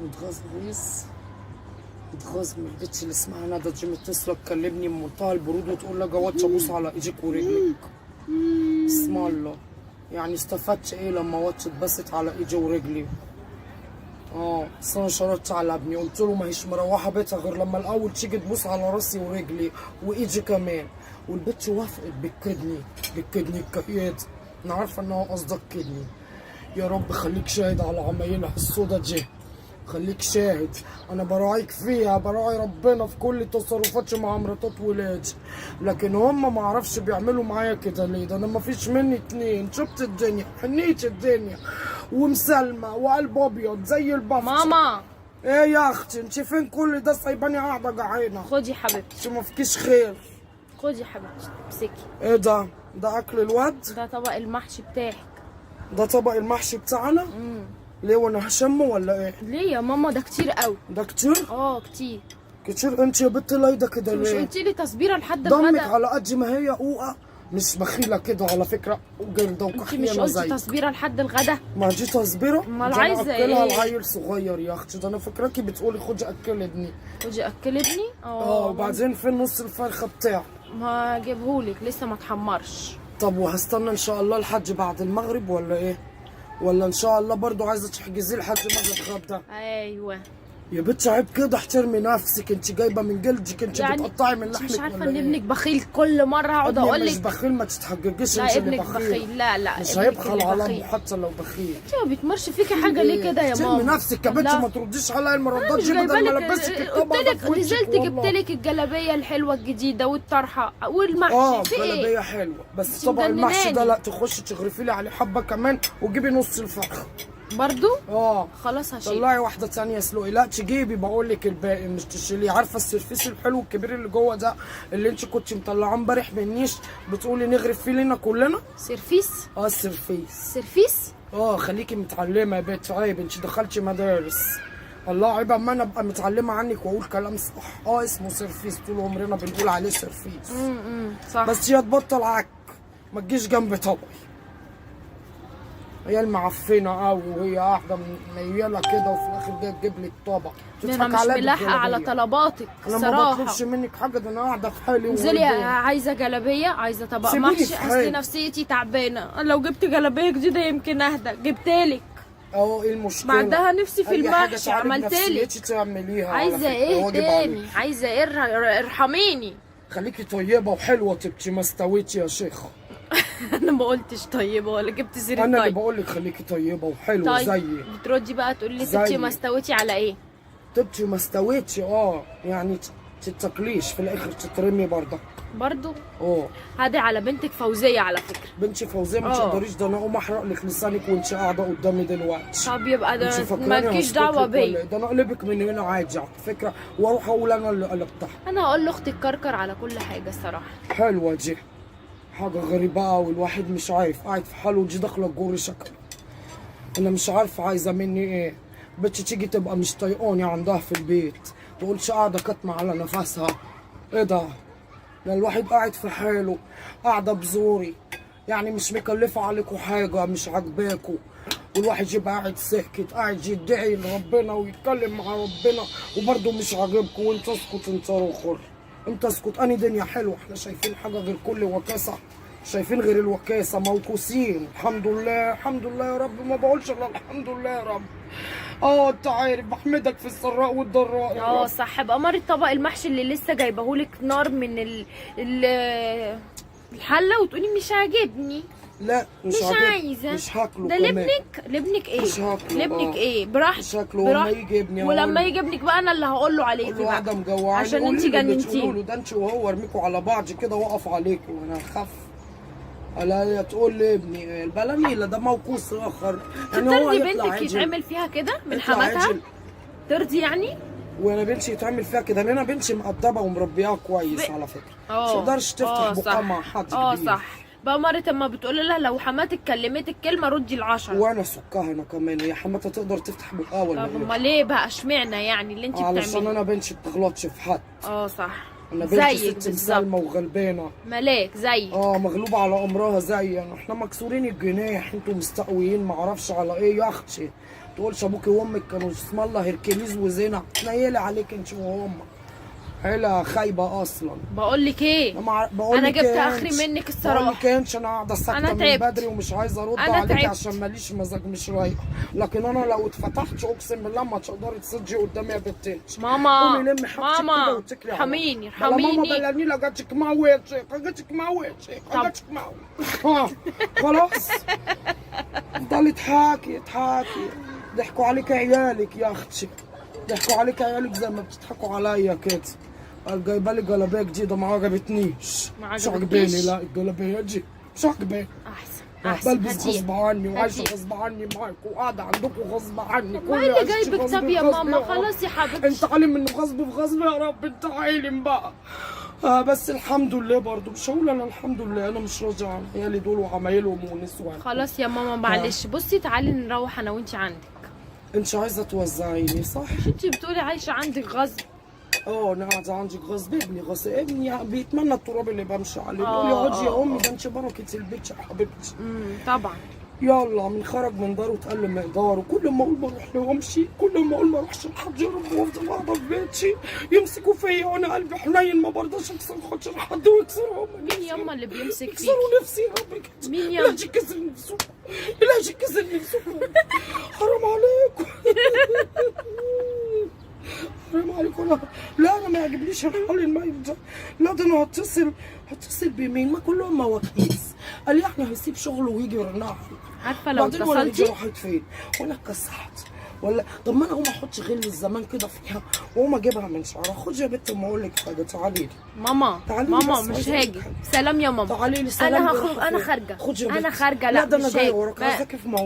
متغزغز متغاظ من البت اللي اسمها ندى دي متصله تكلمني بمنتهى البرود وتقول لي جواتش ابوس على ايديك ورجلك. اسم الله، يعني استفدت ايه لما واتش اتبست على ايدي ورجلي؟ بس انا شرطت على ابني قلت له ما هيش مروحه بيتها غير لما الاول تيجي تبوس على راسي ورجلي وايدي كمان، والبت وافقت بالكدني الكياد. انا عارفه ان هو قصدك كدني. يا رب خليك شاهد على عمايلها السودا دي، خليك شاهد. انا براعيك فيها، براعي ربنا في كل تصرفاتي مع مراتات ولادي، لكن هم ما اعرفش بيعملوا معايا كده ليه. ده انا ما فيش مني اتنين، شفت الدنيا حنيت الدنيا ومسلمه وقلب ابيض زي البفت. ماما ايه يا اختي انت فين كل ده سايباني قاعده جعانه؟ خدي حبيبتي، انت ما فيكيش خير. خدي حبيبتي امسكي. ايه ده؟ ده اكل الواد؟ ده طبق المحشي بتاعك. ده طبق المحشي بتاعنا؟ ليه وانا هشمه ولا ايه؟ ليه يا ماما؟ ده كتير قوي. ده كتير؟ كتير كتير. انت يا بنت لايده كده مش ليه؟ قلتي لي تصبيره لحد دمك الغدا؟ على قد ما هي قوقه، مش بخيله كده على فكره، وجلده انت وكحيانه مش قلتي زيك. تصبيره لحد الغدا؟ ما دي تصبيره؟ امال ده انا عايزه اكلها ايه؟ العيل صغير يا اختي، ده انا فاكراكي بتقولي خدي اكل ابني. خدي اكل ابني. وبعدين فين نص الفرخه بتاعه؟ ما اجيبهولك لسه ما اتحمرش. طب وهستنى ان شاء الله لحد بعد المغرب ولا ايه؟ ولا ان شاء الله برضو عايزه تحجزيه لحد ما اتغدى؟ ايوه يا بنت عيب كده، احترمي نفسك. انت جايبه من جلدك، انت يعني بتقطعي من لحمك. مش عارفه ولا ان ايه؟ ابنك بخيل؟ كل مره هقعد ابني اقول مش لك بخيل، ما تتحججيش. لا انت اللي ابنك بخيل. لا مش ابنك هيبخل اللي على بخيل. امه حتى لو بخيل. انت ما بتمرش فيكي حاجه ليه كده يا احترمي ماما؟ نفسك يا بنت، لا. ما ترديش عليا المردات مش دي بدل ما جايبالك. لبسك الطبق ده قلت في لك وشك نزلت والله. جبت لك الجلابيه الحلوه الجديده والطرحه والمحشي. في ايه؟ جلابيه حلوه، بس انت طبق المحشي ده مجنناني. لا، تخشي تغرفي لي عليه حبه كمان وجيبي نص الفرخه. برضو؟ خلاص هشيل. طلعي واحده ثانيه سلوقي. لا تجيبي، بقول لك الباقي مش تشيليه. عارفه السرفيس الحلو الكبير اللي جوه ده اللي انت كنت مطلعاه امبارح من النيش بتقولي نغرف فيه لنا كلنا؟ سرفيس؟ السرفيس. سرفيس؟ خليكي متعلمه يا بنت، عيب انت دخلتي مدارس. الله عيب اما انا ابقى متعلمه عنك واقول كلام صح. اسمه سرفيس، طول عمرنا بنقول عليه سرفيس. صح. بس هي تبطل عك، ما تجيش جنب طبعي. هي المعفنه قوي وهي قاعده منيله كده وفي الاخر جايه تجيب لي الطبق. انا مش ملاحقه على طلباتك الصراحه. انا ما بطلبش منك حاجه، ده انا قاعده في حالي. انزلي، عايزه جلابيه، عايزه طبق محشي. اصل نفسيتي تعبانه، لو جبت جلابيه جديده يمكن اهدى. جبتلك ايه المشكله؟ بعدها نفسي في المحشي عملتلك. نفسيتي تعمليها. عايزه ايه تاني؟ عايزه ايه؟ ارحميني. خليكي طيبه وحلوه تبقي ما استويتي يا شيخه. انا ما قلتش طيبه ولا جبت سيره. انا اللي بقول لك خليكي طيبه وحلوه. طيب. زيي. بتردي بقى تقولي لي تبتي ما استويتي على ايه؟ تبتي ما استويتي يعني تتاكليش في الاخر تترمي برضه. هادي على بنتك فوزيه على فكره. بنتي فوزيه ما تقدريش، ده انا اقوم احرق لك لسانك وانت قاعده قدامي دلوقتي. طب يبقى ده مالكيش دعوه بيا. ده انا اقلبك من هنا عادي على فكره، واروح اقول انا اللي قلبتها. انا هقول لاختي كركر على كل حاجه الصراحه. حلوه دي، حاجه غريبه قوي. الواحد مش عارف، قاعد في حاله ودي داخله تجر شكله. انا مش عارفه عايزه مني ايه. بنتي تيجي تبقى مش طايقاني عندها في البيت، تقولش قاعده كاتمه على نفسها. ايه ده؟ الواحد قاعد في حاله، قاعده بزوري، يعني مش مكلفه عليكم حاجه، مش عاجباكوا، والواحد يبقى قاعد ساكت، قاعد يدعي لربنا ويتكلم مع ربنا وبرده مش عاجبكوا، وانت اسكت انت اخر. انت اسكت. اني دنيا حلوه؟ احنا شايفين حاجه غير كل وكاسه؟ شايفين غير الوكاسه؟ موكوسين. الحمد لله الحمد لله يا رب، ما بقولش الا الحمد لله يا رب. انت عارف بحمدك في السراء والضراء يا رب. صح. بأمارة طبق المحشي اللي لسه جايبهولك نار من الحله وتقولي مش عاجبني. لا مش عايزه. مش هاكله. ده لابنك ايه؟ مش هاكله. لابنك ايه؟ براحتك. مش هاكله. ولما يجي ابني ولما يجي ابنك بقى انا اللي هقول له عليكي بقى. واحده مجوعاني عشان انت جننتيني. ده انت وهو ارميكوا على بعض كده واقف عليكوا وانا اخاف. لا تقول لي ابني البلانيله ده موقوس اخر. يعني هو ترضي بنتك يتعمل فيها كده من حماتها؟ ترضي يعني؟ وانا بنتي يتعمل فيها كده؟ انا بنتي مقدبه ومربياها كويس على فكره. مش تقدرش تفتح بقها مع حد كبير. صح. بأمارة اما بتقول لها لو حماتك كلمتك كلمه ردي ال10. وانا سكها انا كمان. هي حماتها تقدر تفتح بقها ولا طب امال ليه بقى؟ اشمعنى يعني اللي انت بتعمليه؟ علشان انا بنتي بتغلطش في حد. صح. انا بنتي ست مسالمه وغلبانه. ملاك زيك. مغلوبه على امرها زي احنا مكسورين الجناح. انتوا مستقويين معرفش على ايه يا اختي. تقولش ابوكي وامك كانوا اسم الله هركليز وزنا، نيلي عليك انت وامك، عيله خايبه اصلا. بقول لك ايه، انا جبت اخري منك الصراحه. بقول لك انت انا قاعده ساكته من بدري ومش عايزه ارد عليك عشان ماليش مزاج مش رايق، لكن انا لو اتفتحت اقسم بالله ما تقدري تسجي قدامي يا بنت. ماما قومي لمي حاجتك كده واتكلي على الله. ارحميني ماما بلاني لقيتك موتك لقيتك موتك لقيتك موت. خلاص ضلي اضحكي. ضحكوا عليك عيالك يا اختي، ضحكوا عليك عيالك زي ما بتضحكوا عليا كده. قال جايبه لي جلابيه جديده ما عجبتنيش. مش عجباني، لا الجلابيه دي مش عجباني. احسن بلبس غصب عني وعايشه غصب عني معاك وقاعده عندكم غصب عني. ما اللي جايبك طب يا ماما؟ خلاص يا حبيبتي انت عالم انه غصب في غصب يا رب، انت عالم بقى. بس الحمد لله برضه مش هقول انا الحمد لله، انا مش راضيه عن عيالي دول وعمايلهم ونسوان. خلاص يا ماما معلش. بصي تعالي نروح انا وانت عندك. انت عايزه توزعيني صح؟ مش انت بتقولي عايشه عندك غصب؟ انا قاعده عندك غصب. ابني غصب، ابني بيتمنى التراب اللي بمشي عليه، بيقول لي اقعدي يا امي ده انت بركه البيت يا حبيبتي. طبعا. يلا من خرج من داره اتقل مقداره، كل ما اقول بروح له وامشي، كل ما اقول ما اروحش لحد يا رب وافضل قاعده في بيتي يمسكوا فيا وانا قلبي حنين ما برضاش اكسر خاطر حد ويكسرهم. مين ياما اللي بيمسك فيكي؟ يكسروا نفسي يا رب كده. مين ياما؟ الهي كسر نفسه، الهي كسر نفسه. حرام عليكم. حرام عليكم. لا انا ما يعجبنيش الحال الميت ده، لا ده انا هتصل بمين؟ ما كلهم مواكيس. قال يعني هيسيب شغله ويجي يرنع. عارفه لو بعدين ولا اتصلتي راحت فين ولا اتكسحت ولا. طب ما انا اقوم احط غل الزمان كده فيها واقوم اجيبها من شعرها. خدي يا بنت اما اقول لك حاجه، تعالي لي. ماما ماما مش هاجي. سلام يا ماما. تعالي لي. سلام. انا خارجه. خدي يا بنت. انا خارجه. لا ده مش انا جايه هاجي. وراك، عايزاكي في